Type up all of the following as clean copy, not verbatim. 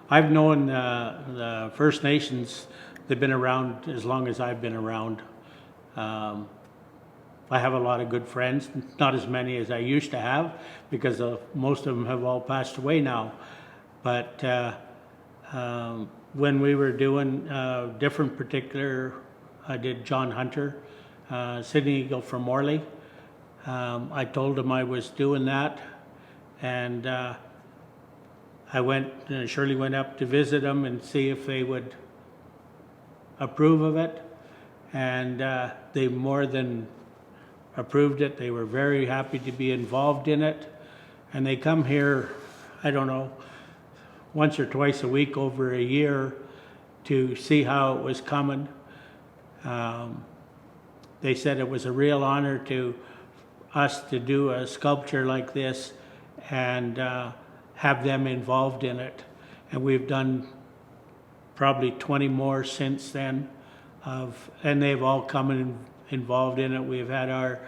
I've known the First Nations. They've been around as long as I've been around. Um, I have a lot of good friends, not as many as I used to have, because most of them have all passed away now. But when we were doing different particular, I did John Hunter, Sydney Eagle from Morley. I told him I was doing that, and Shirley went up to visit them and see if they would approve of it, and they more than approved it. They were very happy to be involved in it, and they come here, I don't know, once or twice a week over a year to see how it was coming. They said it was a real honor to us to do a sculpture like this and have them involved in it. And we've done probably 20 more since then, and they've all come and involved in it. We've had our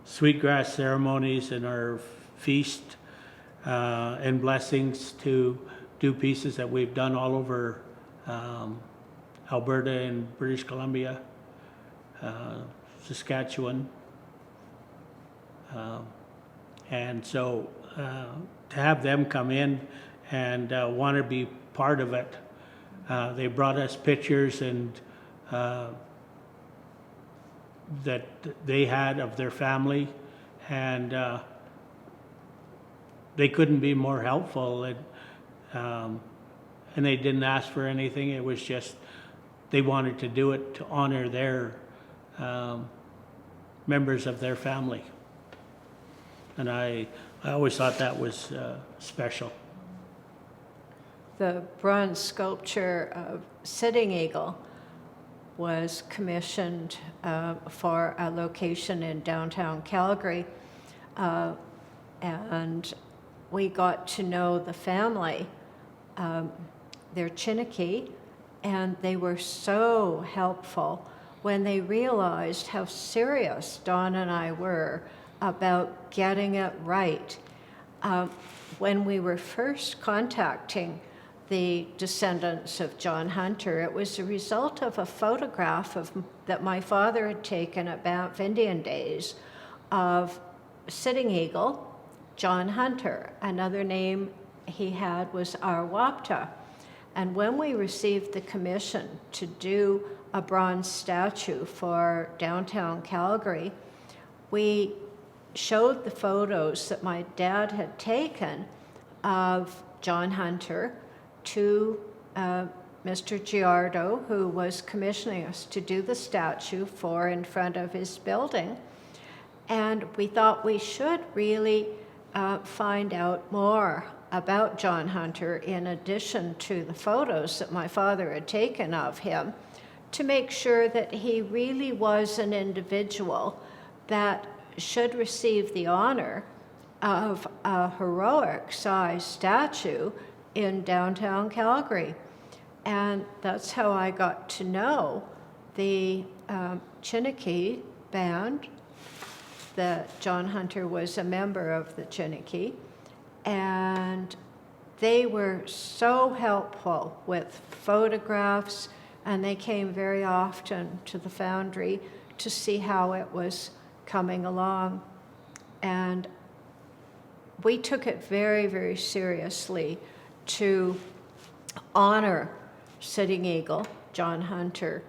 sweetgrass ceremonies and our feast and blessings to do pieces that we've done all over Alberta and British Columbia, Saskatchewan. And so to have them come in and want to be part of it, they brought us pictures and that they had of their family, and they couldn't be more helpful. And they didn't ask for anything. It was just they wanted to do it to honor their members of their family. And I always thought that was special. The bronze sculpture of Sitting Eagle was commissioned for a location in downtown Calgary, and we got to know the family. They're Chiniki, and they were so helpful when they realized how serious Don and I were about getting it right. When we were first contacting the descendants of John Hunter, it was a result of a photograph that my father had taken at Banff Indian Days of Sitting Eagle, John Hunter. Another name he had was Arwapta. And when we received the commission to do a bronze statue for downtown Calgary, we showed the photos that my dad had taken of John Hunter to Mr. Giardo, who was commissioning us to do the statue for in front of his building. And we thought we should really find out more about John Hunter in addition to the photos that my father had taken of him, to make sure that he really was an individual that should receive the honor of a heroic size statue in downtown Calgary. And that's how I got to know the Chiniki band, that John Hunter was a member of the Chiniki, and they were so helpful with photographs, and they came very often to the foundry to see how it was coming along. And we took it very, very seriously to honor Sitting Eagle, John Hunter,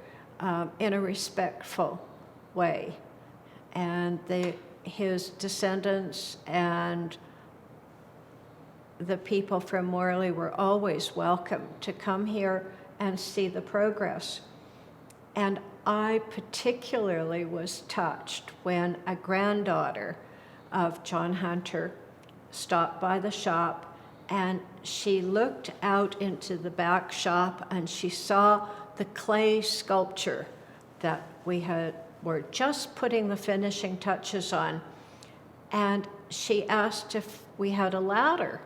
in a respectful way. And his descendants and the people from Morley were always welcome to come here and see the progress. And I particularly was touched when a granddaughter of John Hunter stopped by the shop, and she looked out into the back shop and she saw the clay sculpture that were just putting the finishing touches on. And she asked if we had a ladder.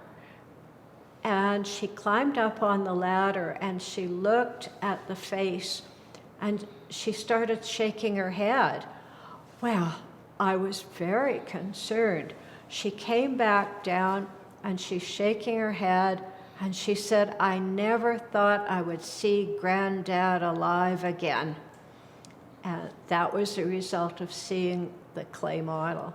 And she climbed up on the ladder and she looked at the face and she started shaking her head. Well, I was very concerned. She came back down and she's shaking her head, and she said, "I never thought I would see Granddad alive again." And that was a result of seeing the clay model.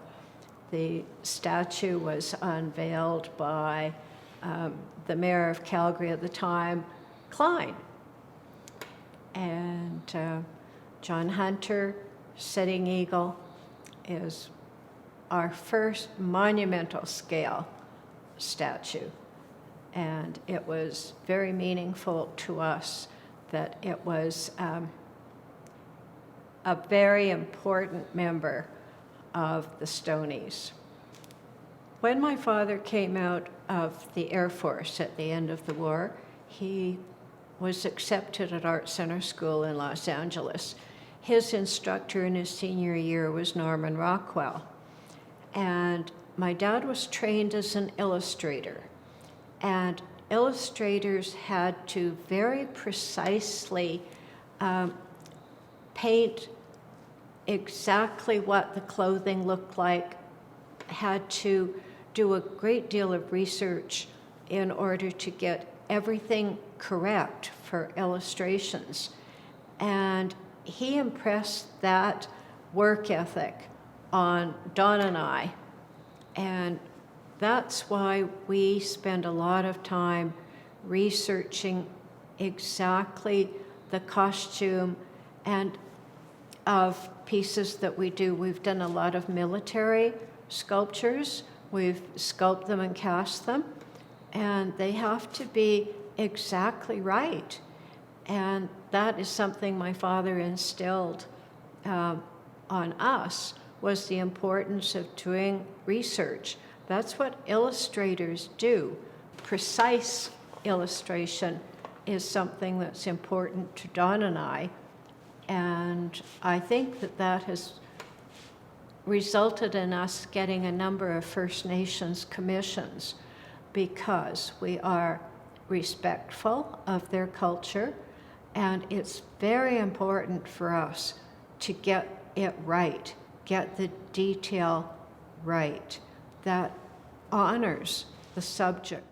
The statue was unveiled by the mayor of Calgary at the time, Klein. And John Hunter, Sitting Eagle, is our first monumental scale statue. And it was very meaningful to us that it was a very important member of the Stonies. When my father came out of the Air Force at the end of the war, he was accepted at Art Center School in Los Angeles. His instructor in his senior year was Norman Rockwell. And my dad was trained as an illustrator. And illustrators had to very precisely paint exactly what the clothing looked like, had to do a great deal of research in order to get everything correct for illustrations. And he impressed that work ethic on Don and I. And that's why we spend a lot of time researching exactly the costume and of pieces that we do. We've done a lot of military sculptures. We've sculpted them and cast them, and they have to be exactly right. And that is something my father instilled on us, was the importance of doing research. That's what illustrators do. Precise illustration is something that's important to Don and I. And I think that that has resulted in us getting a number of First Nations commissions, because we are respectful of their culture, and it's very important for us to get it right, get the detail right, that honors the subject.